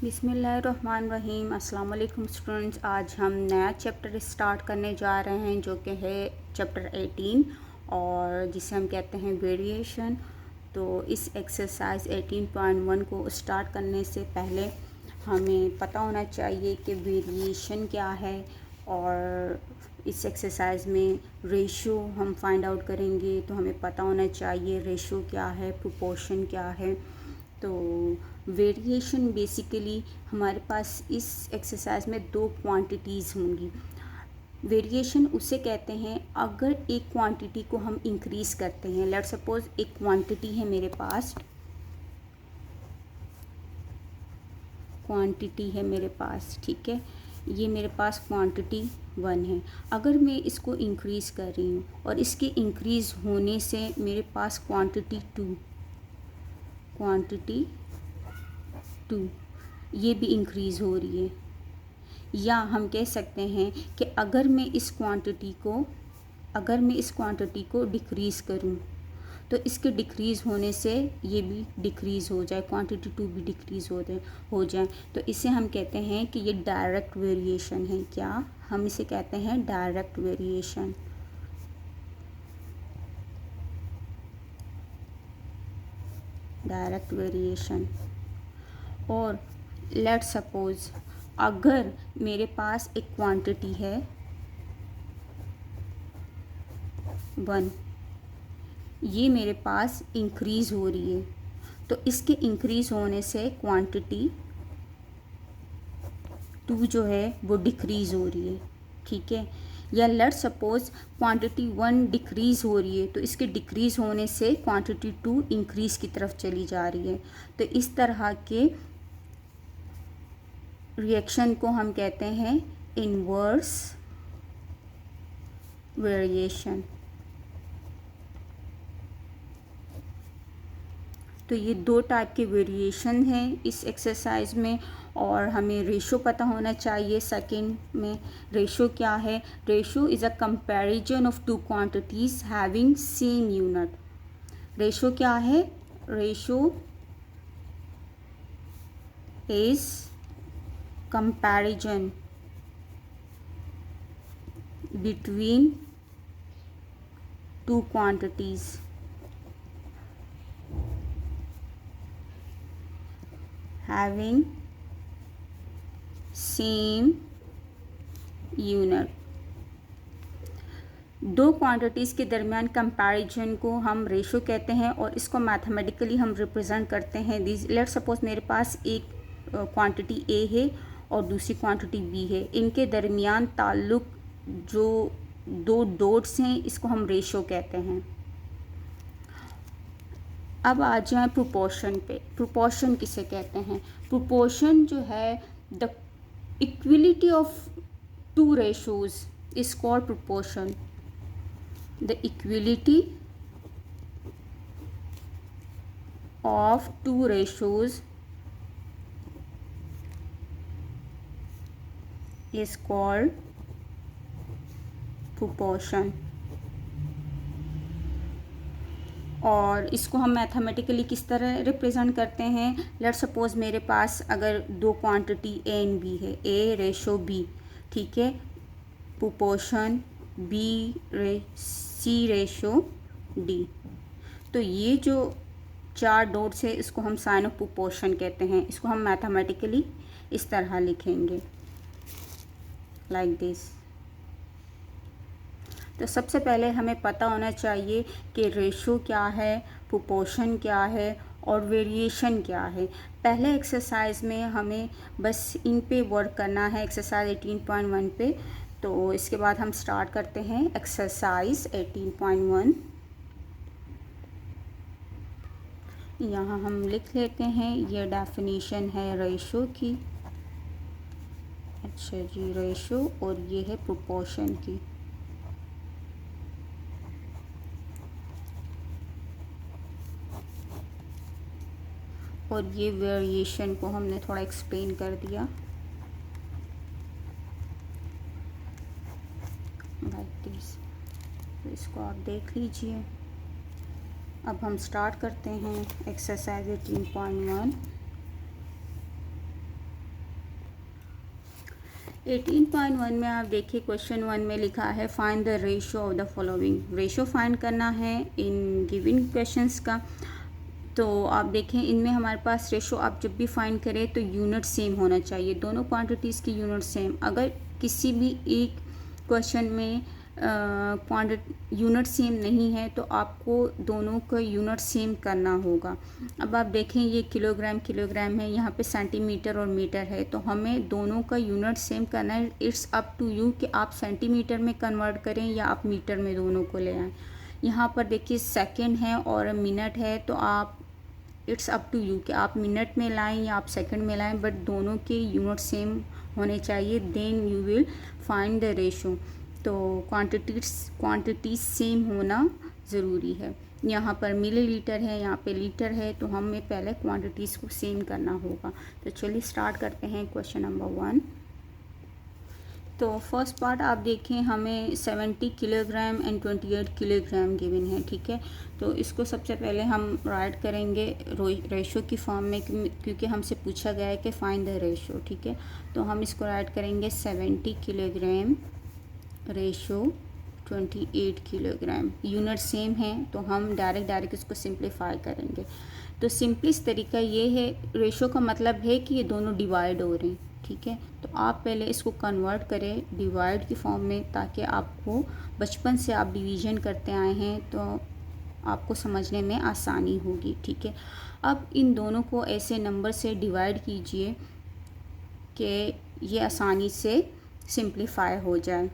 बिस्मिल्लाहिर्रहमानिर्रहीम। अस्सलाम वालेकुम स्टूडेंट्स। आज हम नया चैप्टर स्टार्ट करने जा रहे हैं जो कि है चैप्टर 18 और जिसे हम कहते हैं वेरिएशन। तो इस एक्सरसाइज 18.1 को स्टार्ट करने से पहले हमें पता होना चाहिए कि वेरिएशन क्या है और इस एक्सरसाइज में रेशो हम फाइंड आउट करेंगे। तो हमें पता होना चाहिए रेशो क्या है, प्रोपोर्शन क्या है। तो वेरिएशन बेसिकली हमारे पास इस एक्सरसाइज में दो क्वांटिटीज़ होंगी। वेरिएशन उसे कहते हैं अगर एक क्वांटिटी को हम इंक्रीज़ करते हैं। लेट्स सपोज एक क्वांटिटी है मेरे पास, ठीक है। ये मेरे पास क्वांटिटी 1 है। अगर मैं इसको इंक्रीज़ कर रही हूँ और इसके इंक्रीज़ होने से मेरे पास क्वांटिटी 2 ये भी इंक्रीज़ हो रही है। या हम कह सकते हैं कि अगर मैं इस क्वांटिटी को डिक्रीज़ करूं तो इसके डिक्रीज़ होने से ये भी डिक्रीज़ हो जाए, क्वांटिटी 2 भी डिक्रीज़ हो जाए। तो इसे हम कहते हैं कि ये डायरेक्ट वेरिएशन है। क्या हम इसे कहते हैं? Direct variation. और लेट्स सपोज अगर मेरे पास एक क्वांटिटी है 1, ये मेरे पास इंक्रीज़ हो रही है तो इसके इंक्रीज़ होने से क्वांटिटी 2 जो है वो डिक्रीज़ हो रही है, ठीक है। या लेट्स सपोज क्वांटिटी 1 डिक्रीज़ हो रही है तो इसके डिक्रीज़ होने से क्वांटिटी 2 इंक्रीज़ की तरफ चली जा रही है। तो इस तरह के रिएक्शन को हम कहते हैं इन्वर्स वेरिएशन। तो ये दो टाइप के वेरिएशन हैं इस एक्सरसाइज में और हमें रेशो पता होना चाहिए। सेकंड में रेशो क्या है? Ratio is a comparison of two quantities having same unit. Ratio क्या है? Ratio is comparison between two quantities having same unit। दो क्वांटिटीज़ के दरमियान कंपैरिजन को हम रेशो कहते हैं और इसको मैथमेटिकली हम रिप्रेजेंट करते हैं। लेट्स सपोज मेरे पास एक क्वांटिटी ए है और दूसरी क्वांटिटी बी है। इनके दरमियान ताल्लुक जो दो डॉट्स हैं इसको हम रेशो कहते हैं। अब आ जाएं प्रोपोर्शन पे। प्रोपोर्शन किसे कहते हैं? प्रोपोर्शन जो है the equality of two ratios is called proportion. The equality of two ratios is called proportion। और इसको हम मैथमेटिकली किस तरह रिप्रेजेंट करते हैं? लेट्स सपोज मेरे पास अगर दो क्वांटिटी ए एंड बी है, ए रेशो बी, ठीक है, प्रोपोर्शन सी रेशो डी। तो ये जो चार डॉट्स है इसको हम साइन ऑफ प्रोपोर्शन कहते हैं। इसको हम मैथमेटिकली इस तरह लिखेंगे लाइक दिस। तो सबसे पहले हमें पता होना चाहिए कि रेशो क्या है, प्रोपोर्शन क्या है और वेरिएशन क्या है। पहले एक्सरसाइज में हमें बस इन पे वर्क करना है, एक्सरसाइज 18.1 पे। तो इसके बाद हम स्टार्ट करते हैं एक्सरसाइज 18.1। यहाँ हम लिख लेते हैं, ये डेफिनेशन है रेशो की। अच्छा जी, रेशो, और ये है प्रोपोर्शन की। और ये वेरिएशन को हमने थोड़ा एक्सप्लेन कर दिया लाइक दिस। तो इसको आप देख लीजिए। अब हम स्टार्ट करते हैं एक्सरसाइज 18.1। 18.1 में आप देखिए क्वेश्चन 1 में लिखा है find the ratio of the following. Ratio find करना है इन गिवन क्वेश्चंस का। तो आप देखें इनमें हमारे पास रेशो आप जब भी फाइंड करें तो यूनिट सेम होना चाहिए, दोनों क्वांटिटीज़ की यूनिट सेम। अगर किसी भी एक क्वेश्चन में यूनिट सेम नहीं है तो आपको दोनों का यूनिट सेम करना होगा। अब आप देखें ये किलोग्राम किलोग्राम है, यहाँ पे सेंटीमीटर और मीटर है, तो हमें दोनों का यूनिट सेम करना है। इट्स अप टू यू कि आप सेंटीमीटर में कन्वर्ट करें या आप मीटर में, दोनों को ले आएँ। यहाँ पर देखिए सेकंड है और मिनट है, तो आप इट्स अप टू यू कि आप मिनट में लाएं या आप सेकंड में लाएं, बट दोनों के यूनिट सेम होने चाहिए, then you will find the ratio. तो क्वांटिटीज सेम होना ज़रूरी है। यहाँ पर मिलीलीटर है, यहाँ पे लीटर है, तो हमें पहले क्वांटिटीज़ को सेम करना होगा। तो चलिए स्टार्ट करते हैं क्वेश्चन नंबर 1। तो फर्स्ट पार्ट आप देखें, हमें 70 किलोग्राम एंड 28 किलोग्राम गिवन है, ठीक है। तो इसको सबसे पहले हम राइट करेंगे रेशो की फॉर्म में, क्योंकि हमसे पूछा गया है कि फाइंड द रेशो, ठीक है। तो हम इसको राइट करेंगे 70 kilogram ratio 28 kilogram. Unit same है तो हम डायरेक्ट इसको सिंप्लीफाई करेंगे। तो सिंपलेस्ट तरीका ये है, रेशो का मतलब है कि ये दोनों डिवाइड हो रहे हैं, ठीक है। तो आप पहले इसको कन्वर्ट करें डिवाइड की फॉर्म में, ताकि आपको बचपन से आप डिवीज़न करते आए हैं तो आपको समझने में आसानी होगी, ठीक है। अब इन दोनों को ऐसे नंबर से डिवाइड कीजिए कि ये आसानी से सिंप्लीफाई हो जाए।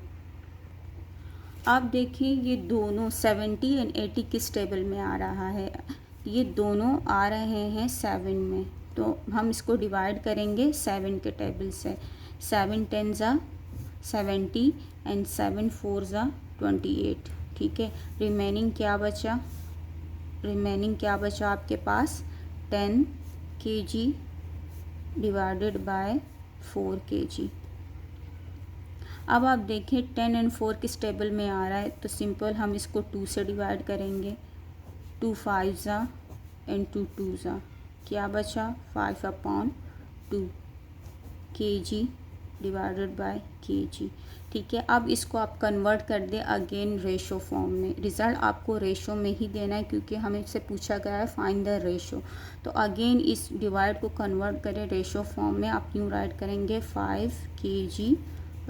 आप देखिए ये दोनों 70 एंड 80 किस टेबल में आ रहा है, ये दोनों आ रहे हैं 7 में। तो हम इसको डिवाइड करेंगे 7 के टेबल से। 7 10 ज़ा 70 एंड 7 4 ज़ा 28, ठीक है। रिमेनिंग क्या बचा आपके पास 10 kg डिवाइडेड बाय 4 kg। अब आप देखें 10 एंड 4 किस टेबल में आ रहा है, तो सिंपल हम इसको 2 से डिवाइड करेंगे। 2 5 ज़ा एंड 2 2 ज़ा, क्या बचा 5/2 kg डिवाइडेड बाय kg, ठीक है। अब इसको आप कन्वर्ट कर दें अगेन रेशो फॉर्म में। रिज़ल्ट आपको रेशो में ही देना है, क्योंकि हमें से पूछा गया है फाइंड द रेशो। तो अगेन इस डिवाइड को कन्वर्ट करें रेशो फॉर्म में। आप यूँ राइट करेंगे 5 kg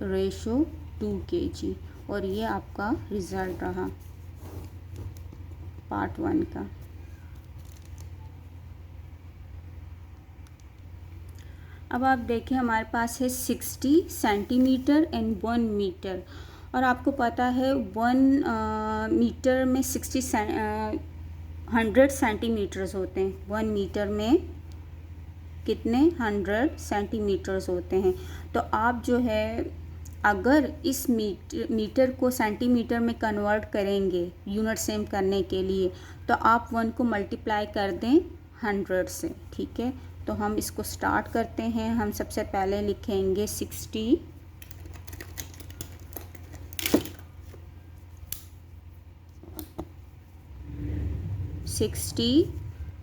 रेशो 2 kg, और ये आपका रिज़ल्ट रहा पार्ट 1 का। अब आप देखें हमारे पास है 60 सेंटीमीटर एंड 1 मीटर, और आपको पता है 1 मीटर में 100 सेंटीमीटर्स होते हैं। 1 मीटर में कितने 100 सेंटीमीटर्स होते हैं। तो आप जो है अगर इस मीटर को सेंटीमीटर में कन्वर्ट करेंगे यूनिट सेम करने के लिए, तो आप 1 को मल्टीप्लाई कर दें 100 से, ठीक है। तो हम इसको स्टार्ट करते हैं। हम सबसे पहले लिखेंगे 60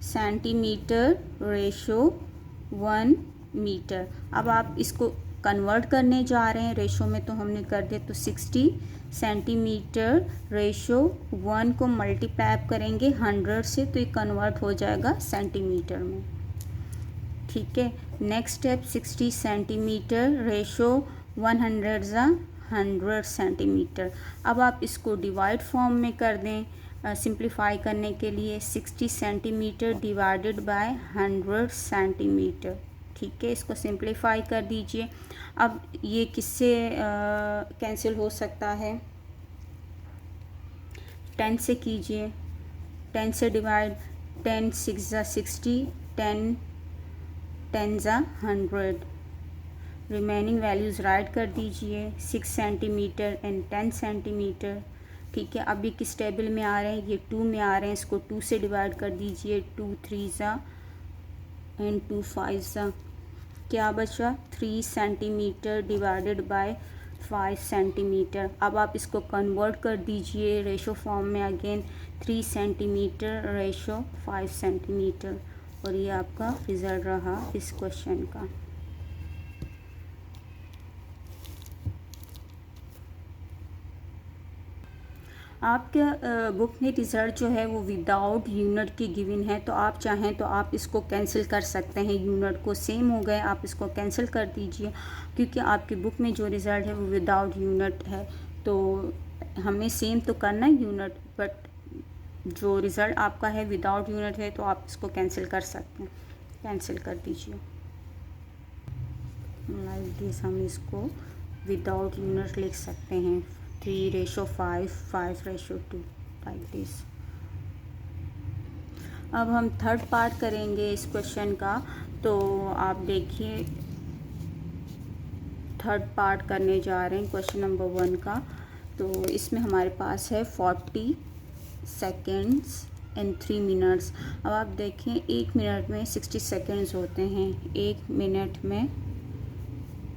सेंटीमीटर रेशो 1 मीटर। अब आप इसको कन्वर्ट करने जा रहे हैं रेशो में, तो हमने कर दिया। तो 60 सेंटीमीटर रेशो 1 को मल्टीप्लाई करेंगे 100 से, तो ये कन्वर्ट हो जाएगा सेंटीमीटर में, ठीक है। नेक्स्ट स्टेप 60 सेंटीमीटर रेशो 100 ज़ा 100 सेंटीमीटर। अब आप इसको डिवाइड फॉर्म में कर दें सिंप्लीफाई करने के लिए। 60 सेंटीमीटर डिवाइडेड बाय 100 सेंटीमीटर, ठीक है। इसको सिंप्लीफाई कर दीजिए। अब ये किससे कैंसिल हो सकता है, 10 से कीजिए। 10 से डिवाइड, 10 6 ज़ा 60, 10 ज़ा 100। रिमेनिंग वैल्यूज़ राइट कर दीजिए, 6 सेंटीमीटर एंड 10 सेंटीमीटर, ठीक है। अब ये किस टेबल में आ रहे हैं, ये 2 में आ रहे हैं। इसको 2 से डिवाइड कर दीजिए। 2 3 ज़ा एंड 2 5 ज़ा, क्या बचा 3 सेंटीमीटर डिवाइडेड बाय 5 सेंटीमीटर। अब आप इसको कन्वर्ट कर दीजिए रेशो फॉर्म में अगेन। 3 सेंटीमीटर रेशो 5 सेंटीमीटर, और ये आपका रिज़ल्ट रहा इस क्वेश्चन का। आपके बुक में रिज़ल्ट जो है वो विदाउट यूनिट की गिवन है, तो आप चाहें तो आप इसको कैंसिल कर सकते हैं। यूनिट को सेम हो गए, आप इसको कैंसिल कर दीजिए, क्योंकि आपकी बुक में जो रिज़ल्ट है वो विदाउट यूनिट है। तो हमें सेम तो करना है यूनिट, बट जो रिज़ल्ट आपका है विदाउट यूनिट है, तो आप इसको कैंसिल कर सकते हैं। कैंसिल कर दीजिए लाइक दिस। हम इसको विदाउट यूनिट लिख सकते हैं 3:5, 5:2 लाइक दिस। अब हम थर्ड पार्ट करेंगे इस क्वेश्चन का। तो आप देखिए, थर्ड पार्ट करने जा रहे हैं क्वेश्चन नंबर 1 का। तो इसमें हमारे पास है 40 सेकेंड्स एंड 3 मिनट्स। अब आप देखें, 1 मिनट में 60 सेकेंड्स होते हैं। 1 मिनट में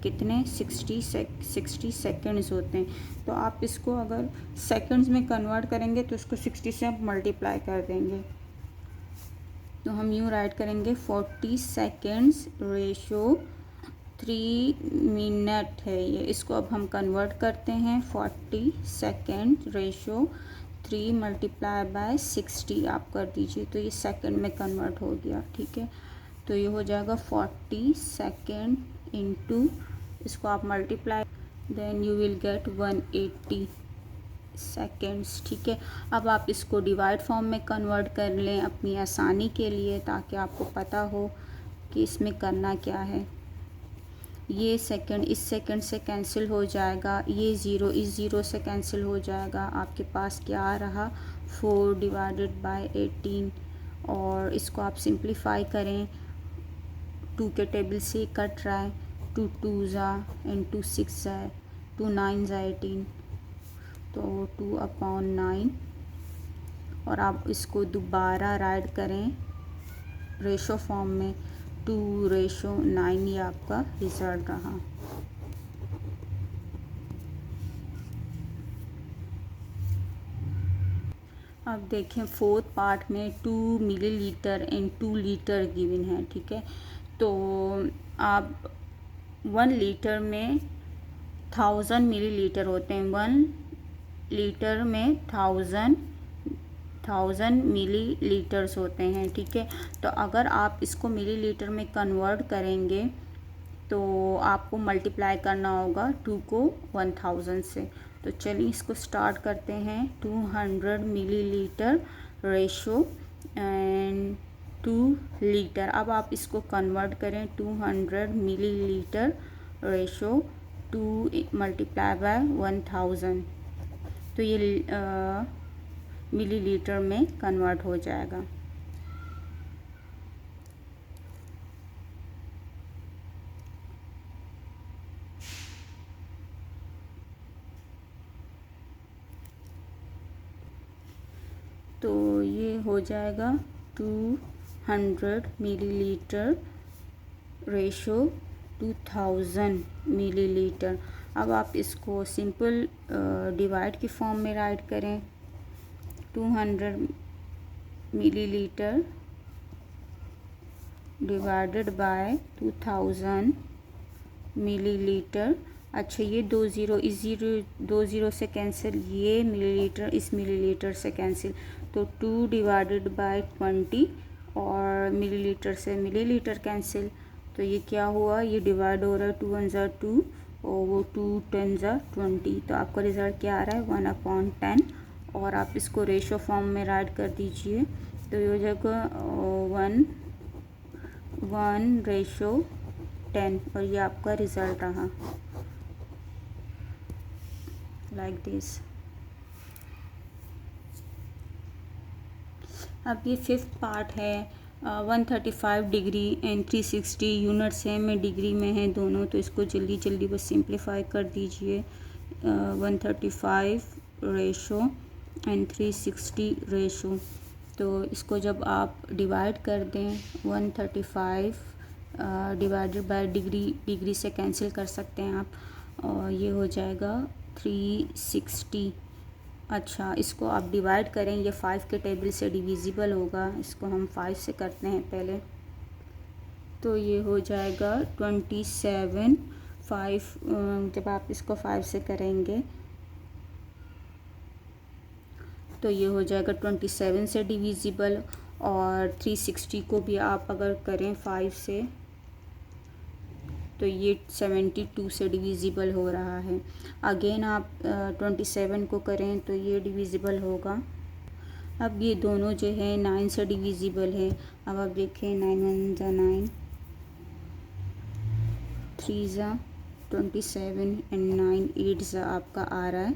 कितने 60 सेकेंड्स होते हैं। तो आप इसको अगर सेकेंड्स में कन्वर्ट करेंगे तो इसको 60 से आप मल्टीप्लाई कर देंगे। तो हम यूँ राइट करेंगे 40 सेकेंड्स रेशो 3 मिनट है ये। इसको अब हम कन्वर्ट करते हैं। 40 सेकेंड रेशो 3 मल्टीप्लाई बाय 60 आप कर दीजिए, तो ये सेकेंड में कन्वर्ट हो गया। ठीक है, तो ये हो जाएगा 40 सेकेंड इंटू, इसको आप multiply, then you will get 180 seconds. ठीक है, अब आप इसको डिवाइड फॉर्म में कन्वर्ट कर लें अपनी आसानी के लिए, ताकि आपको पता हो कि इसमें करना क्या है। ये सेकंड इस सेकंड से कैंसिल हो जाएगा, ये ज़ीरो इस ज़ीरो से कैंसिल हो जाएगा। आपके पास क्या आ रहा 4 डिवाइडेड बाय 18, और इसको आप सिंप्लीफाई करें। 2 के टेबल से कट रहा है, 2 2 एंड 2 6 है, 2 9 18, तो 2/9। और आप इसको दोबारा राइट करें रेशो फॉर्म में, 2:9 ये आपका रिजल्ट रहा। अब देखें फोर्थ पार्ट में 2 मिलीलीटर एंड 2 लीटर गिवन है। ठीक है, तो आप 1 लीटर में 1000 मिलीलीटर होते हैं। 1 लीटर में 1000 मिलीलीटर्स होते हैं। ठीक है, तो अगर आप इसको मिलीलीटर में कन्वर्ट करेंगे तो आपको मल्टीप्लाई करना होगा 2 को 1000 से। तो चलिए इसको स्टार्ट करते हैं। 200 मिलीलीटर रेशो एंड 2 लीटर। अब आप इसको कन्वर्ट करें 200 मिलीलीटर रेशो 2 मल्टीप्लाई बाय 1000, तो ये मिलीलीटर में कन्वर्ट हो जाएगा। तो ये हो जाएगा 200 मिलीलीटर रेशो 2000 मिलीलीटर। अब आप इसको सिंपल डिवाइड की फॉर्म में राइट करें। 200 मिलीलीटर डिवाइडेड बाय 2000 मिलीलीटर। अच्छा, ये 2 ज़ीरो इस दो ज़ीरो से कैंसिल, ये मिलीलीटर इस मिलीलीटर से कैंसिल, तो 2 डिवाइडेड बाय 20 और मिलीलीटर से मिलीलीटर कैंसिल, तो ये क्या हुआ, ये डिवाइड हो रहा है। 2 1 2 और वो 2 10 20, तो आपका रिज़ल्ट क्या आ रहा है 1/10। और आप इसको रेशो फॉर्म में राइट कर दीजिए, तो ये हो जाएगा 1:10, और ये आपका रिज़ल्ट रहा लाइक दिस। अब ये फिफ्थ पार्ट है। 135 डिग्री एंड 360 यूनिट सेम है, डिग्री में है दोनों, तो इसको जल्दी जल्दी बस सिंप्लीफाई कर दीजिए। 135 रेशो एंड 360 रेशो, तो इसको जब आप डिवाइड कर दें 135 डिवाइडेड बाय डिग्री से कैंसिल कर सकते हैं आप, और ये हो जाएगा 360। अच्छा, इसको आप डिवाइड करें, ये 5 के टेबल से डिविजिबल होगा, इसको हम 5 से करते हैं पहले, तो ये हो जाएगा 27। 5 जब आप इसको 5 से करेंगे तो ये हो जाएगा 27 से डिविजिबल, और 360 को भी आप अगर करें 5 से तो ये 72 से डिविजिबल हो रहा है। अगेन आप 27 को करें तो ये डिविजिबल होगा। अब ये दोनों जो है 9 से डिविजिबल है। अब आप देखें 9 1 ज़ा 9, 3 ज़ा 27 एंड 9 8 ज़ा आपका आ रहा है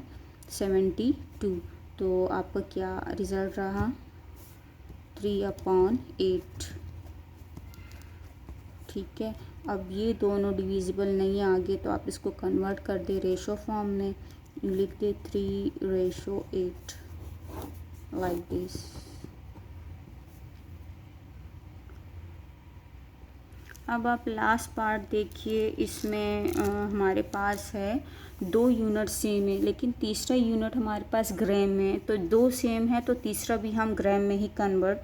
72। तो आपका क्या रिज़ल्ट रहा? 3/8। ठीक है। अब ये दोनों डिविजिबल नहीं है आगे, तो आप इसको कन्वर्ट कर दे रेशो फॉर्म में, लिख दे 3/8 लाइक दिस। अब आप लास्ट पार्ट देखिए, इसमें हमारे पास है 2 यूनिट सेम है, लेकिन तीसरा यूनिट हमारे पास ग्राम में है। तो 2 सेम है तो तीसरा भी हम ग्राम में ही कन्वर्ट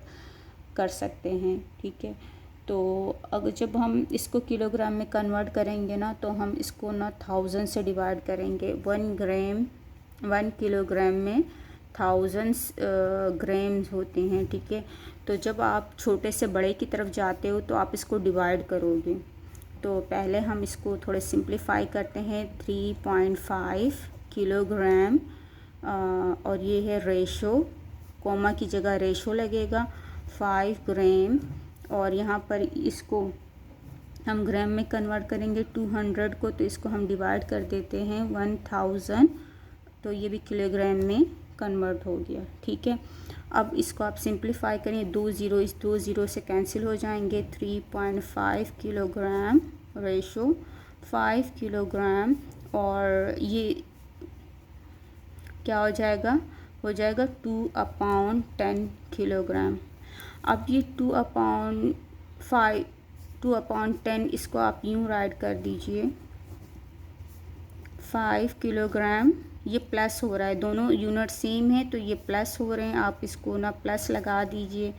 कर सकते हैं। ठीक है। तो अगर जब हम इसको किलोग्राम में कन्वर्ट करेंगे ना, तो हम इसको ना 1000 से डिवाइड करेंगे। 1 किलोग्राम में 1000 ग्राम्स होते हैं। ठीक है। तो जब आप छोटे से बड़े की तरफ जाते हो तो आप इसको डिवाइड करोगे। तो पहले हम इसको थोड़े सिंप्लीफाई करते हैं। 3.5 किलोग्राम और ये है रेशो, कोमा की जगह रेशो लगेगा 5 ग्राम, और यहाँ पर इसको हम ग्राम में कन्वर्ट करेंगे 200 को, तो इसको हम डिवाइड कर देते हैं 1000, तो ये भी किलोग्राम में कन्वर्ट हो गया। ठीक है। अब इसको आप सिंप्लीफाई करें, 2 ज़ीरो इस 2 ज़ीरो से कैंसिल हो जाएंगे। 3.5 किलोग्राम रेशो 5 किलोग्राम, और ये क्या हो जाएगा? हो जाएगा 2/10 किलोग्राम। अब ये 2/10 इसको आप यूँ राइट कर दीजिए 5 किलोग्राम। ये प्लस हो रहा है, दोनों यूनिट सेम है तो ये प्लस हो रहे हैं, आप इसको ना प्लस लगा दीजिए।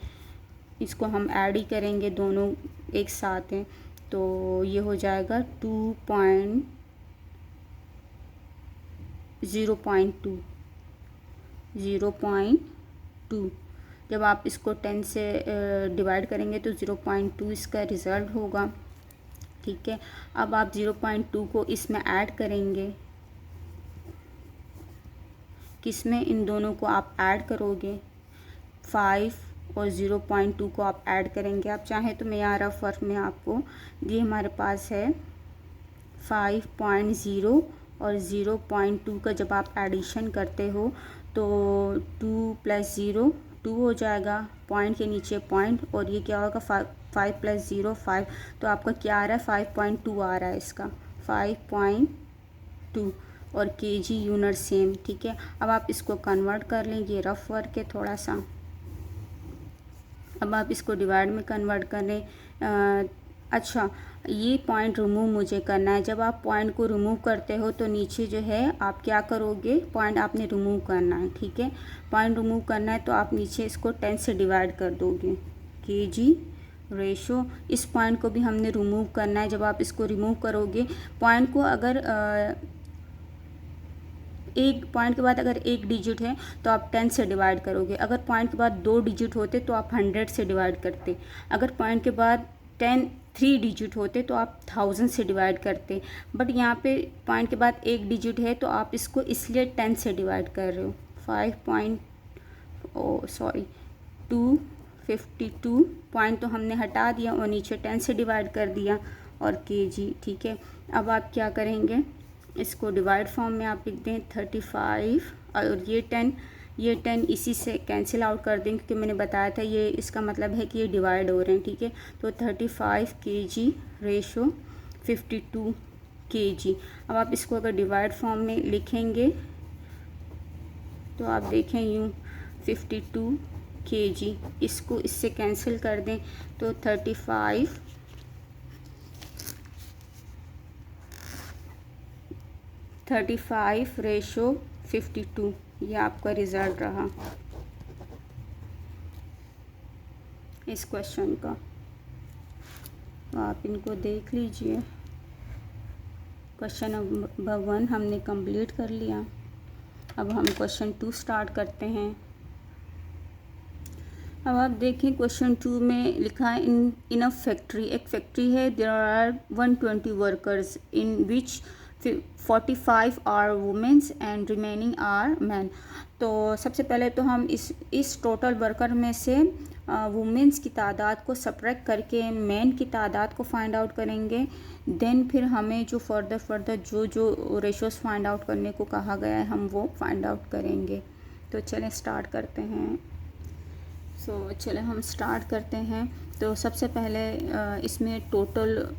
इसको हम ऐड ही करेंगे, दोनों एक साथ हैं, तो ये हो जाएगा 0.2। जब आप इसको 10 से डिवाइड करेंगे तो 0.2 इसका रिज़ल्ट होगा। ठीक है। अब आप 0.2 को इसमें ऐड करेंगे। किसमें? इन दोनों को आप ऐड करोगे, 5 और 0.2 को आप ऐड करेंगे। आप चाहें तो मैं यहाँ रफ में आपको, ये हमारे पास है 5.0 और 0.2 का जब आप एडिशन करते हो तो 2 + 0 2 हो जाएगा, पॉइंट के नीचे पॉइंट, और ये क्या होगा 5 + 0 5, तो आपका क्या आ रहा है 5.2 आ रहा है इसका 5.2, और केजी यूनिट सेम। ठीक है। अब आप इसको कन्वर्ट कर लें, ये रफ वर्क है थोड़ा सा। अब आप इसको डिवाइड में कन्वर्ट करें। अच्छा, ये पॉइंट रिमूव मुझे करना है। जब आप पॉइंट को रिमूव करते हो तो नीचे जो है आप क्या करोगे, पॉइंट आपने रिमूव करना है। ठीक है। पॉइंट रिमूव करना है तो आप नीचे इसको 10 से डिवाइड कर दोगे, केजी रेशो। इस पॉइंट को भी हमने रिमूव करना है। जब आप इसको रिमूव करोगे, पॉइंट को अगर एक पॉइंट के बाद अगर एक डिजिट है तो आप 10 से डिवाइड करोगे। अगर पॉइंट के बाद 2 डिजिट होते तो आप 100 से डिवाइड करते। अगर पॉइंट के बाद 3 डिजिट होते तो आप 1000 से डिवाइड करते। बट यहाँ पे पॉइंट के बाद एक डिजिट है तो आप इसको इसलिए 10 से डिवाइड कर रहे हो। 252 पॉइंट तो हमने हटा दिया और नीचे 10 से डिवाइड कर दिया, और केजी। ठीक है। अब आप क्या करेंगे, इसको डिवाइड फॉर्म में आप लिख दें 35, और ये 10 इसी से कैंसिल आउट कर दें, क्योंकि मैंने बताया था ये इसका मतलब है कि ये डिवाइड हो रहे हैं। ठीक है। तो 35 kg रेशो 52 kg। अब आप इसको अगर डिवाइड फॉर्म में लिखेंगे तो आप देखें यूँ 52 kg, इसको इससे कैंसिल कर दें तो 35 रेशो 52, ये आपका रिज़ल्ट रहा इस क्वेश्चन का। तो आप इनको देख लीजिए। क्वेश्चन नंबर 1 हमने कंप्लीट कर लिया। अब हम क्वेश्चन 2 स्टार्ट करते हैं। अब आप देखें क्वेश्चन 2 में लिखा है इन अ फैक्ट्री, एक फैक्ट्री है, there are 120 workers in which 45 are womens and remaining are man. तो सबसे पहले तो हम इस टोटल वर्कर में से वुमेन्स की तादाद को सब्ट्रैक्ट करके मैन की तादाद को फाइंड आउट करेंगे। देन फिर हमें जो फर्दर जो रेशोज़ फाइंड आउट करने को कहा गया है हम वो फाइंड आउट करेंगे। तो चलें स्टार्ट करते हैं। चले हम स्टार्ट करते हैं। तो सबसे पहले इसमें टोटल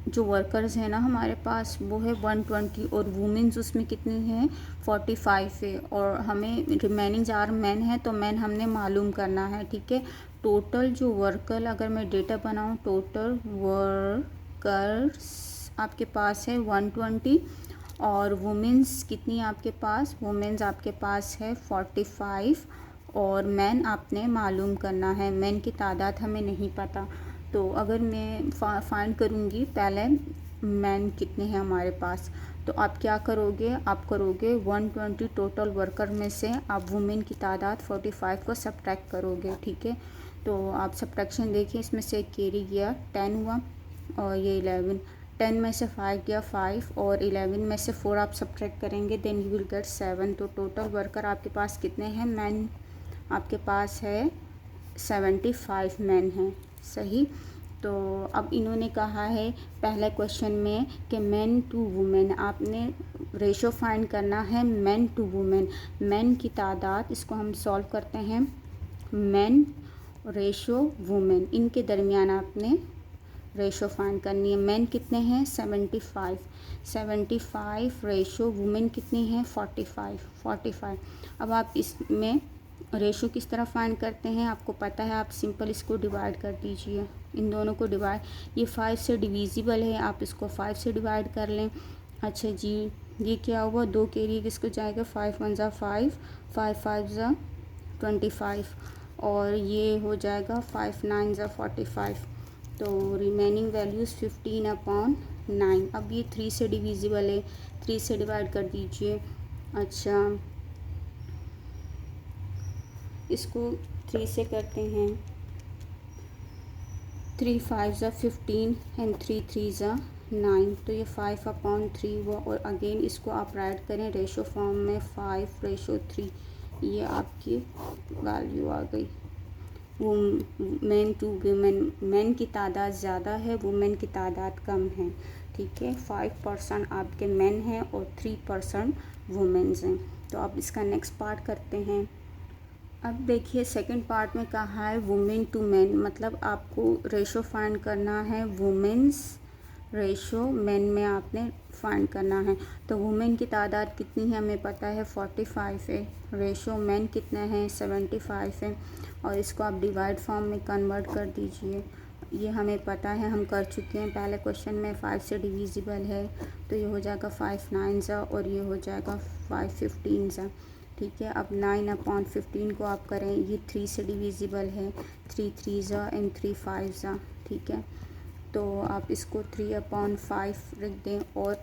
जो वर्कर्स हैं ना हमारे पास वो है 120 और वुमेन्स उसमें कितनी हैं 45 है, और हमें रिमेनिंग 4 मैन है तो मैन हमने मालूम करना है। ठीक है, टोटल जो वर्कर, अगर मैं डेटा बनाऊँ, टोटल वर्कर्स आपके पास है 120 और वुमेन्स कितनी आपके पास, वुमेन्स आपके पास है 45 और मैन आपने मालूम करना है। मैन की तादाद हमें नहीं पता, तो अगर मैं फाइंड करूँगी पहले मैन कितने हैं हमारे पास, तो आप क्या करोगे, आप करोगे 120 टोटल वर्कर में से आप वुमेन की तादाद 45 को सब्ट्रैक्ट करोगे। ठीक है, तो आप सब्ट्रैक्शन देखिए, इसमें से कैरी गया 10 हुआ और ये 11, 10 में से 5 गया 5 और 11 में से 4 आप सब्ट्रैक्ट करेंगे, देन यू विल गेट 7। तो टोटल वर्कर आपके पास कितने हैं, मैन आपके पास है 75 मैन हैं। सही, तो अब इन्होंने कहा है पहले क्वेश्चन में कि मैन टू वुमेन, आपने रेशो फाइंड करना है मैन टू वुमेन। मैन की तादाद, इसको हम सॉल्व करते हैं, मैन रेशो वुमेन, इनके दरमियान आपने रेशो फाइंड करनी है। मैन कितने हैं 75 रेशो वुमेन कितनी है 45। अब आप इसमें रेशो किस तरह फाइंड करते हैं आपको पता है, आप सिंपल इसको डिवाइड कर दीजिए, इन दोनों को डिवाइड, ये 5 से डिविजिबल है, आप इसको 5 से डिवाइड कर लें। अच्छा जी, ये क्या हुआ, 2 कैरी किसको जाएगा, 5 1 ज़ा 5, 5 5 ज़ा 25 और ये हो जाएगा 5 9 ज़ा 45। तो रिमेनिंग वैल्यूज़ 15/9। अब ये 3 से डिविजिबल है, 3 से डिवाइड कर दीजिए। अच्छा, इसको 3 से करते हैं, 3 5 ज़ा 15 एंड 3 3 ज़ा 9, तो ये 5/3 हुआ। और अगेन इसको आप राइट करें रेशो फॉर्म में 5:3, ये आपकी वैल्यू आ गई। मैन टू वुमेन, मैन की तादाद ज़्यादा है, वुमेन की तादाद कम है। ठीक है, 5% आपके मैन हैं और 3% वुमेन्स हैं। तो आप इसका नेक्स्ट पार्ट करते हैं। अब देखिए सेकंड पार्ट में कहा है वुमेन टू मैन, मतलब आपको रेशो फाइंड करना है वुमेन्स रेशो मैन में आपने फाइंड करना है। तो वुमेन की तादाद कितनी है हमें पता है 45 है, रेशो मैन कितना है 75 है, और इसको आप डिवाइड फॉर्म में कन्वर्ट कर दीजिए। ये हमें पता है, हम कर चुके हैं पहले क्वेश्चन में, 5 से डिविजिबल है, तो ये हो जाएगा 5 9 ज़ा और ये हो जाएगा 5 15 ज़ा। ठीक है, अब 9/15 को आप करें, ये 3 से डिविजिबल है, 3 3 ज़ा एंड 3 5 ज़ा। ठीक है, तो आप इसको 3/5 रख दें और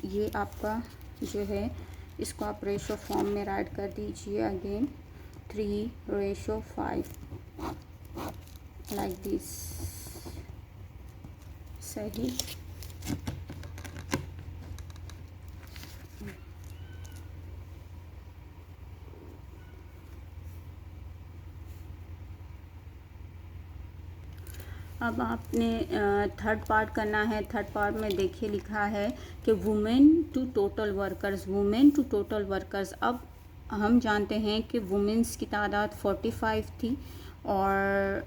ये आपका जो है इसको आप रेशो फॉर्म में राइट कर दीजिए। Again 3:5 like this. सही, अब आपने थर्ड पार्ट करना है। थर्ड पार्ट में देखिए लिखा है कि women to total workers, women to total workers. अब हम जानते हैं कि वुमेन्स की तादाद 45 थी और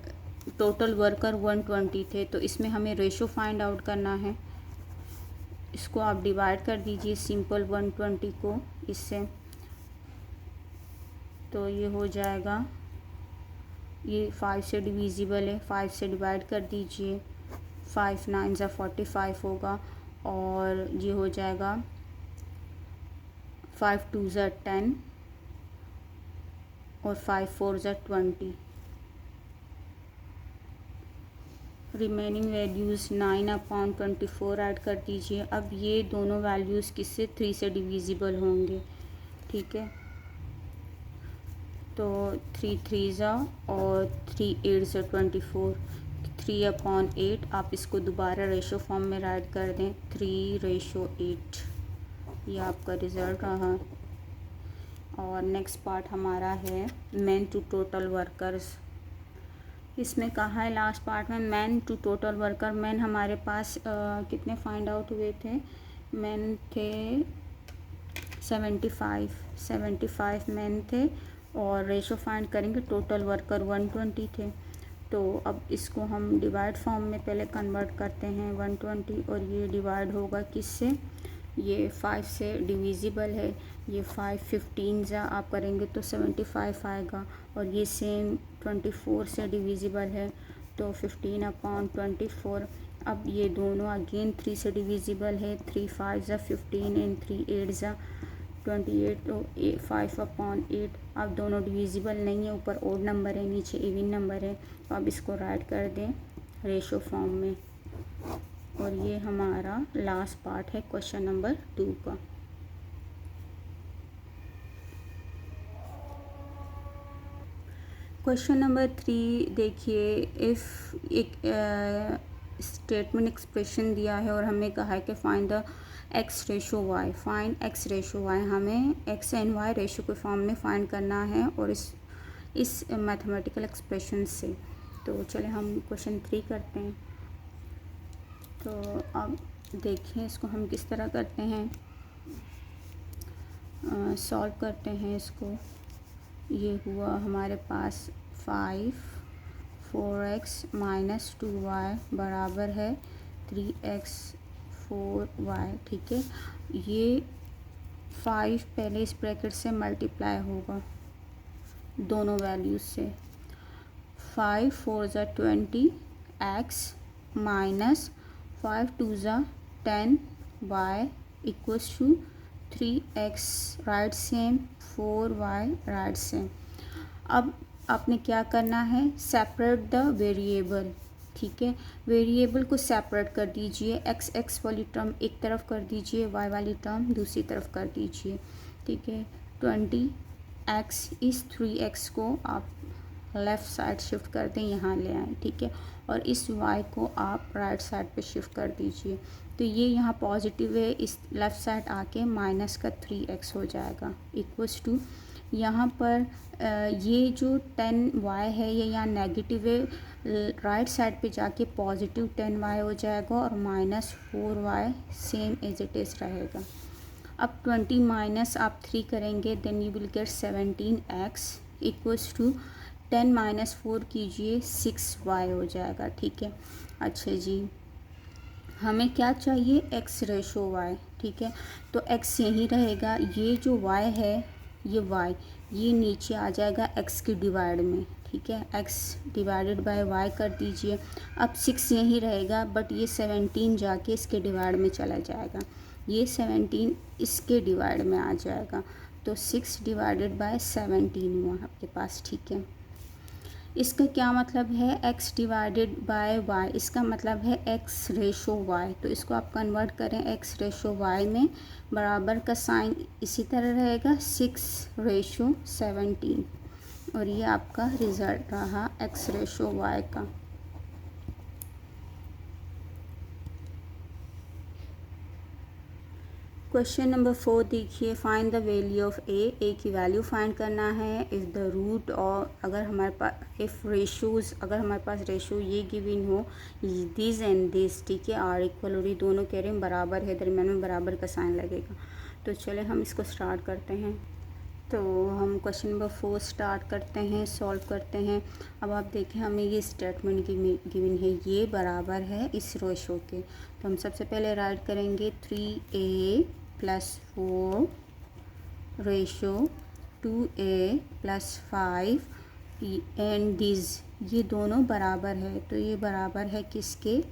टोटल वर्कर 120 थे, तो इसमें हमें रेशो फाइंड आउट करना है। इसको आप डिवाइड कर दीजिए सिंपल 120 को इससे, तो ये हो जाएगा, ये 5 से डिविजिबल है, 5 से डिवाइड कर दीजिए, 5 9 ज़ा 45 होगा और ये हो जाएगा 5 2 ज़ा 10 और 5 4 ज़ा 20। रिमेनिंग वैल्यूज़ 9/24 ऐड कर दीजिए। अब ये दोनों वैल्यूज़ किससे 3 से डिविजिबल होंगे। ठीक है, तो 3 3 ज़ा और 3 8 ज़ा 24, 3/8। आप इसको दोबारा रेशो फॉर्म में राइट कर दें, 3:8। ये आपका रिज़ल्ट रहा। और नेक्स्ट पार्ट हमारा है मैन टू टोटल वर्कर्स। इसमें कहा है लास्ट पार्ट में man to total worker. Man हमारे पास कितने फाइंड आउट हुए थे? मैन थे 75 मैन थे, और रेशो फाइंड करेंगे, टोटल वर्कर 120 थे। तो अब इसको हम डिवाइड फॉर्म में पहले कन्वर्ट करते हैं 120, और ये डिवाइड होगा किससे? ये 5 से डिविजिबल है। ये 5 15 जा आप करेंगे तो 75 आएगा, और ये सेम 24 से डिविजिबल है तो 15/24। अब ये दोनों अगेन 3 से डिविजिबल है, 3 5 जा 15 एंड 3 8 जा 28, तो 5/8। अब दोनों डिविजिबल नहीं है, ऊपर ओड नंबर है, नीचे इवन नंबर है, तो अब इसको राइट कर दें रेशो फॉर्म में। और ये हमारा लास्ट पार्ट है क्वेश्चन नंबर 2 का। क्वेश्चन नंबर 3 देखिए, इफ़ एक स्टेटमेंट एक्सप्रेशन दिया है और हमें कहा है कि find the X ratio Y. Find X ratio Y, हमें एक्स एंड वाई रेशो के फॉर्म में फाइंड करना है, और इस मैथमेटिकल एक्सप्रेशन से। तो चले हम क्वेश्चन 3 करते हैं। तो अब देखिए इसको हम किस तरह करते हैं, सॉल्व करते हैं इसको। ये हुआ हमारे पास 5 4x - 2y बराबर है 3x 4y। ठीक है, ये 5 पहले इस ब्रैकेट से मल्टीप्लाई होगा दोनों वैल्यूज़ से। 5 4 ज़ा 20 x माइनस 5 2 ज़ा 10 y equals to 3x right same 4y right same. अब आपने क्या करना है, सेपरेट द वेरिएबल। ठीक है, वेरिएबल को सेपरेट कर दीजिए, x वाली टर्म एक तरफ कर दीजिए, y वाली टर्म दूसरी तरफ कर दीजिए। ठीक है, 20x इस 3x को आप लेफ़्ट साइड शिफ्ट कर दें, यहाँ ले आएँ। ठीक है, और इस y को आप राइट साइड पे शिफ्ट कर दीजिए। तो ये यहाँ पॉजिटिव है, इस लेफ़्ट साइड आके माइनस का 3x हो जाएगा इक्वल्स टू, यहाँ पर ये जो 10y है ये यहाँ नेगेटिव है, राइट साइड पे जाके पॉजिटिव 10y हो जाएगा, और -4y same as it is रहेगा। अब 20 माइनस आप 3 करेंगे, then you will get 17x equals to 10 - 4 कीजिए 6y हो जाएगा। ठीक है, अच्छा जी, हमें क्या चाहिए, x रेशो y। ठीक है, तो x यहीं रहेगा, ये जो y है ये y ये नीचे आ जाएगा x की डिवाइड में। ठीक है, x डिवाइडेड बाय y कर दीजिए। अब 6 यहीं रहेगा, बट ये 17 जाके इसके डिवाइड में चला जाएगा, ये 17 इसके डिवाइड में आ जाएगा, तो 6 डिवाइडेड बाय 17 हुआ आपके पास। ठीक है, इसका क्या मतलब है, x डिवाइडेड बाय y, इसका मतलब है x रेशो y। तो इसको आप कन्वर्ट करें x रेशो y में, बराबर का साइन इसी तरह रहेगा 6:17, और ये आपका रिज़ल्ट रहा x रेशो y का। क्वेश्चन नंबर 4 देखिए, फाइंड द वैल्यू ऑफ ए की वैल्यू फाइंड करना है इफ़ द रूट, और अगर हमारे पास इफ़ रेशोज़, अगर हमारे पास रेशो ये गिवन हो दिस एंड दिस, ठीक है, आर इक्वल, और ये दोनों कह रहे हैं बराबर है, दरम्यान में बराबर का साइन लगेगा। तो चले हम इसको स्टार्ट करते हैं। तो हम क्वेश्चन नंबर 4 स्टार्ट करते हैं, सॉल्व करते हैं। अब आप देखें हमें ये स्टेटमेंट गिवन है, ये बराबर है इस रेशो के। तो हम सबसे पहले राइट करेंगे 3a + 4 ratio 2a + 5 and this, ये दोनों बराबर है, तो ये बराबर है किसके,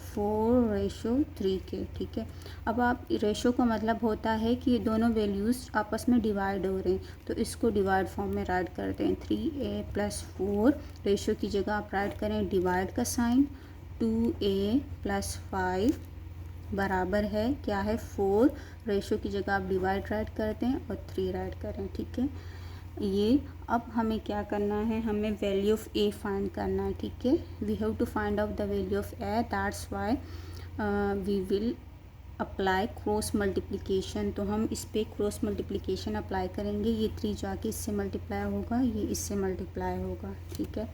4:3 के। ठीक है, अब आप रेशो का मतलब होता है कि ये दोनों वैल्यूज़ आपस में डिवाइड हो रहे हैं, तो इसको डिवाइड फॉर्म में राइट करते हैं। 3a + 4 रेशो की जगह आप राइट करें डिवाइड का साइन, 2a + 5 बराबर है क्या है, 4 रेशो की जगह आप डिवाइड राइट करते हैं और 3 राइट करें। ठीक है, ये अब हमें क्या करना है, हमें वैल्यू ऑफ ए फाइंड करना है, ठीक है। We have to find out the value of A, that's why we will apply cross multiplication. तो हम इस पर क्रॉस मल्टीप्लिकेशन अप्लाई करेंगे। ये 3 जाके इससे मल्टीप्लाई होगा, ये इससे मल्टीप्लाई होगा, ठीक है।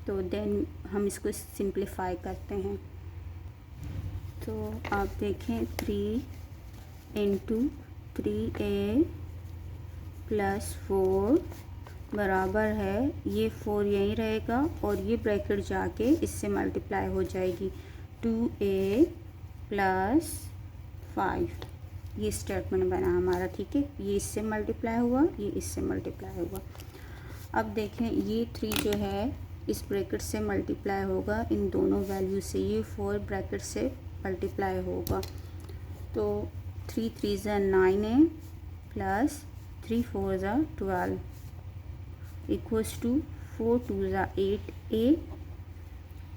तो देन हम इसको सिंप्लीफाई करते हैं। तो आप देखें 3 इंटू 3a प्लस 4 बराबर है, ये 4 यहीं रहेगा और ये ब्रैकेट जाके इससे मल्टीप्लाई हो जाएगी 2a प्लस 5। ये स्टेटमेंट बना हमारा, ठीक है। ये इससे मल्टीप्लाई हुआ, ये इससे मल्टीप्लाई हुआ। अब देखें ये 3 जो है इस ब्रैकेट से मल्टीप्लाई होगा इन दोनों वैल्यू से, ये 4 ब्रैकेट से मल्टीप्लाई होगा। तो 3 3 ज़ा 9a प्लस 3 4 ज़ा 12 इक्वल्स टू 4 2 ज़ा 8a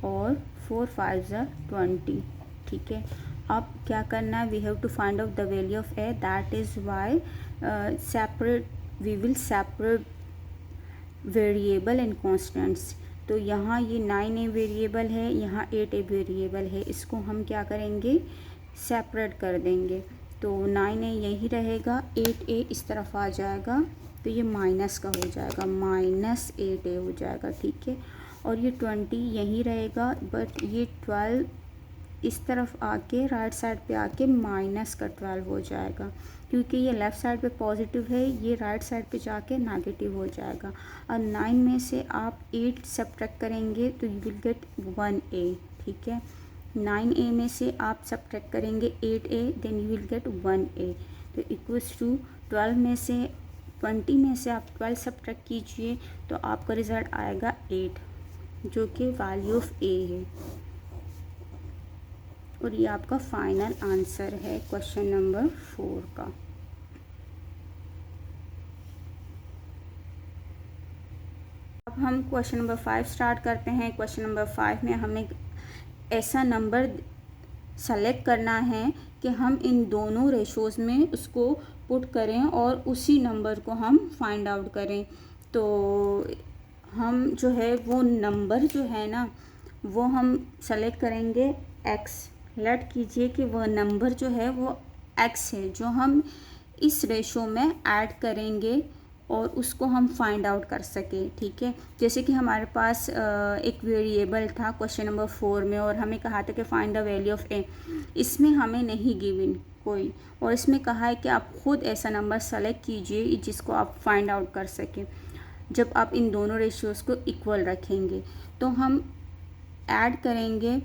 और 4 5 ज़ा 20, ठीक है। अब क्या करना है, we have to find out the value of A, that is why separate we will separate variable and constants. तो यहाँ ये 9a वेरिएबल है, यहाँ 8a वेरिएबल है, इसको हम क्या करेंगे, सेपरेट कर देंगे। तो 9a यही रहेगा, 8a इस तरफ आ जाएगा, तो ये माइनस का हो जाएगा, -8a हो जाएगा, ठीक है। और ये 20 यही रहेगा, बट ये 12 इस तरफ आके राइट साइड पे आके माइनस का 12 हो जाएगा, क्योंकि ये लेफ़्ट साइड पे पॉजिटिव है, ये राइट साइड पे जाके नेगेटिव हो जाएगा। और 9 में से आप 8 सब्ट्रैक्ट करेंगे तो यू विल गेट 1a, ठीक है। 9a में से आप सब्ट्रैक्ट करेंगे 8a, then you will gate 1a। तो इक्वल्स टू 12 में से 20 में से आप 12 सब्ट्रैक्ट कीजिए तो आपका रिज़ल्ट आएगा 8, जो कि वैल्यू ऑफ a है। और ये आपका फाइनल आंसर है क्वेश्चन नंबर 4 का। अब हम क्वेश्चन नंबर 5 स्टार्ट करते हैं। क्वेश्चन नंबर 5 में हमें ऐसा नंबर सेलेक्ट करना है कि हम इन दोनों रेशोज़ में उसको पुट करें और उसी नंबर को हम फाइंड आउट करें। तो हम जो है वो नंबर जो है ना वो हम सेलेक्ट करेंगे x। लेट कीजिए कि वह नंबर जो है वो x है, जो हम इस रेशो में ऐड करेंगे और उसको हम फाइंड आउट कर सके, ठीक है। जैसे कि हमारे पास एक वेरिएबल था क्वेश्चन नंबर 4 में और हमें कहा था कि फाइंड द वैल्यू ऑफ ए। इसमें हमें नहीं गिवन कोई, और इसमें कहा है कि आप खुद ऐसा नंबर सेलेक्ट कीजिए जिसको आप फाइंड आउट कर सकें जब आप इन दोनों रेशियोज़ को इक्वल रखेंगे। तो हम ऐड करेंगे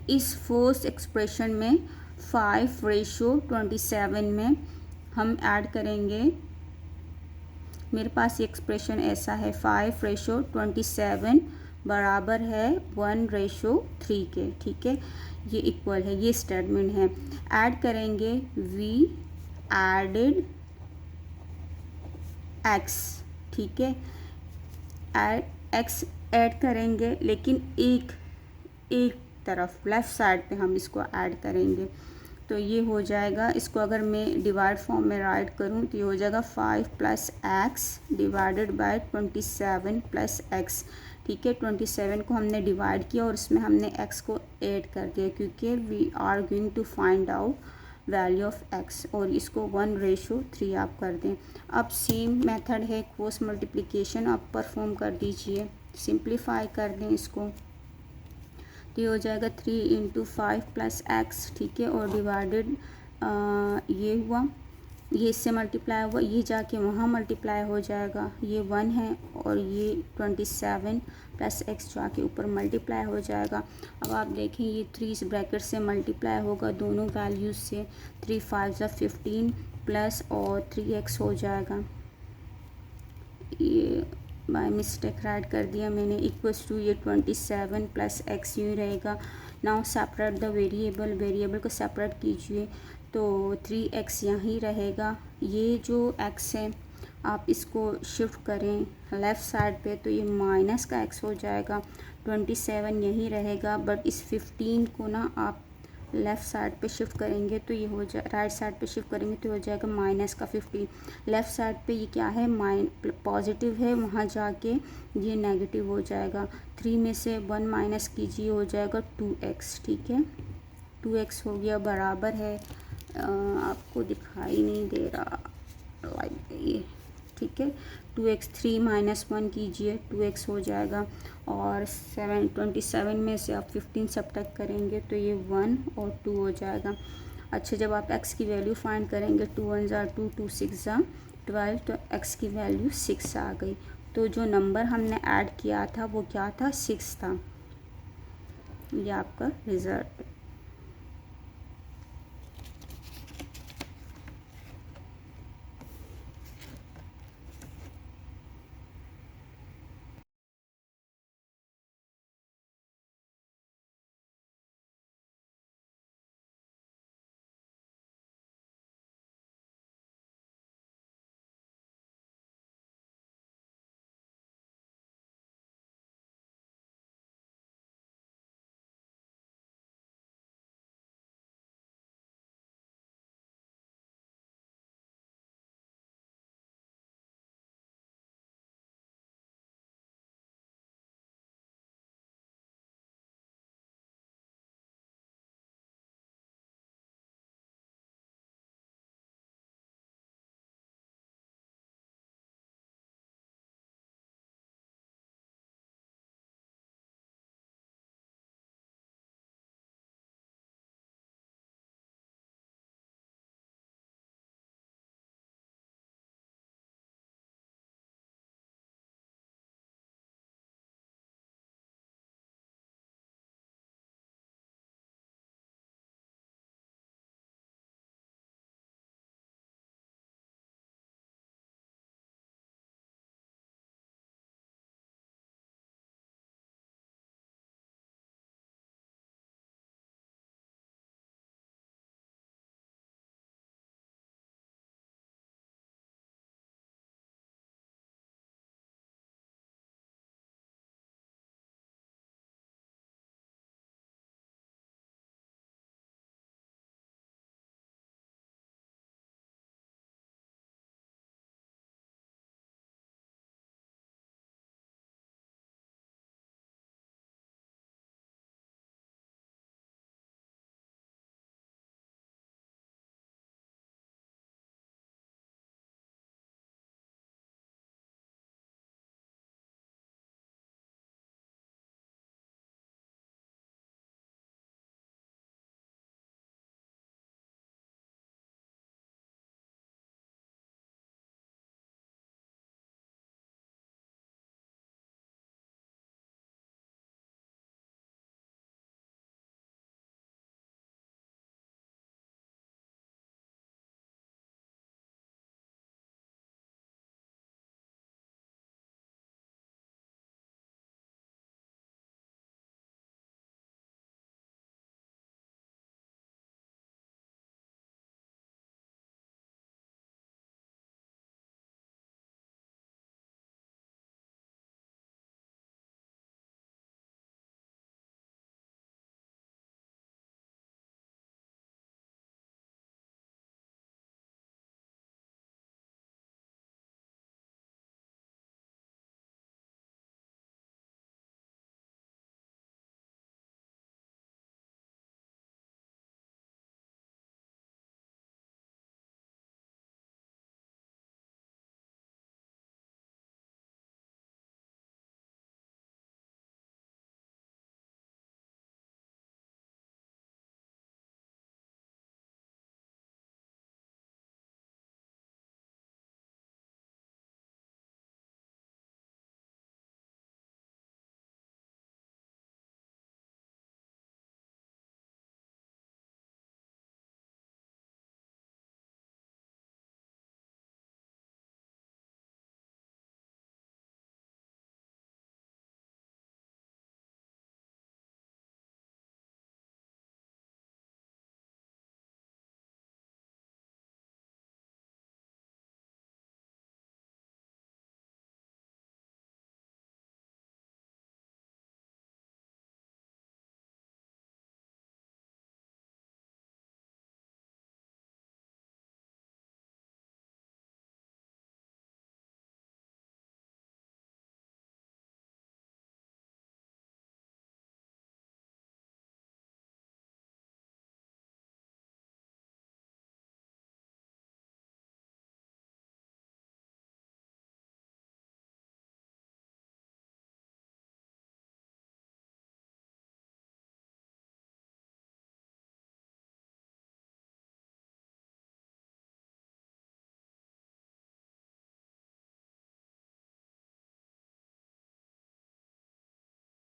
इस फर्स्ट एक्सप्रेशन में 5:27 में हम ऐड करेंगे। मेरे पास ये एक्सप्रेशन ऐसा है 5:27 बराबर है 1:3 के, ठीक है। ये इक्वल है, ये स्टेटमेंट है। ऐड करेंगे वी एडेड x, ठीक है। x ऐड करेंगे लेकिन एक तरफ लेफ़्ट साइड पे हम इसको ऐड करेंगे। तो ये हो जाएगा, इसको अगर मैं डिवाइड फॉर्म में राइट करूँ तो ये हो जाएगा 5 + x डिवाइडेड बाय 27 + x, ठीक है। 27 को हमने डिवाइड किया और इसमें हमने x को ऐड कर दिया, क्योंकि we are going to find out value of x, और इसको 1:3 आप कर दें। अब सेम मेथड है क्रॉस मल्टीप्लिकेशन, आप परफॉर्म कर दीजिए, सिंप्लीफाई कर दें इसको। तो ये हो जाएगा 3 × 5 + x, ठीक है। और डिवाइडेड ये हुआ, ये इससे मल्टीप्लाई हुआ, ये जाके वहाँ मल्टीप्लाई हो जाएगा, ये 1 है, और ये 27 + x जाके ऊपर मल्टीप्लाई हो जाएगा। अब आप देखें ये 3 इस ब्रैकेट से मल्टीप्लाई होगा दोनों वैल्यूज़ से, 3 5 = 15 प्लस और 3x हो जाएगा। ये बाय मिस्टेक राइट कर दिया मैंने, इक्वल्स टू ये 27 + x यूँ रहेगा। नाउ सेपरेट द वेरिएबल को सेपरेट कीजिए, तो 3x यहाँ रहेगा। ये जो x है आप इसको शिफ्ट करें लेफ़्ट साइड पे, तो ये माइनस का x हो जाएगा। 27 यहीं रहेगा, बट इस 15 को ना आप लेफ़्ट साइड पे शिफ्ट करेंगे तो ये हो जाए, राइट साइड पे शिफ्ट करेंगे तो हो जाएगा माइनस का 15। लेफ़्ट साइड पे ये क्या है, पॉजिटिव है, वहाँ जाके ये नेगेटिव हो जाएगा। 3 में से 1 माइनस कीजिए, हो जाएगा 2x। ठीक है, 2x हो गया, बराबर है, आपको दिखाई नहीं दे रहा लाइक ये, ठीक है। 2x, 3 माइनस 1 कीजिए, 2x हो जाएगा। और 27 में से आप 15 सब्ट्रैक्ट करेंगे तो ये 1 और 2 हो जाएगा। अच्छा, जब आप x की वैल्यू फाइंड करेंगे, 2 1 ज़ा 2, 2 6 ज़ा 12, तो x की वैल्यू 6 आ गई। तो जो नंबर हमने ऐड किया था वो क्या था, 6 था। ये आपका रिज़ल्ट।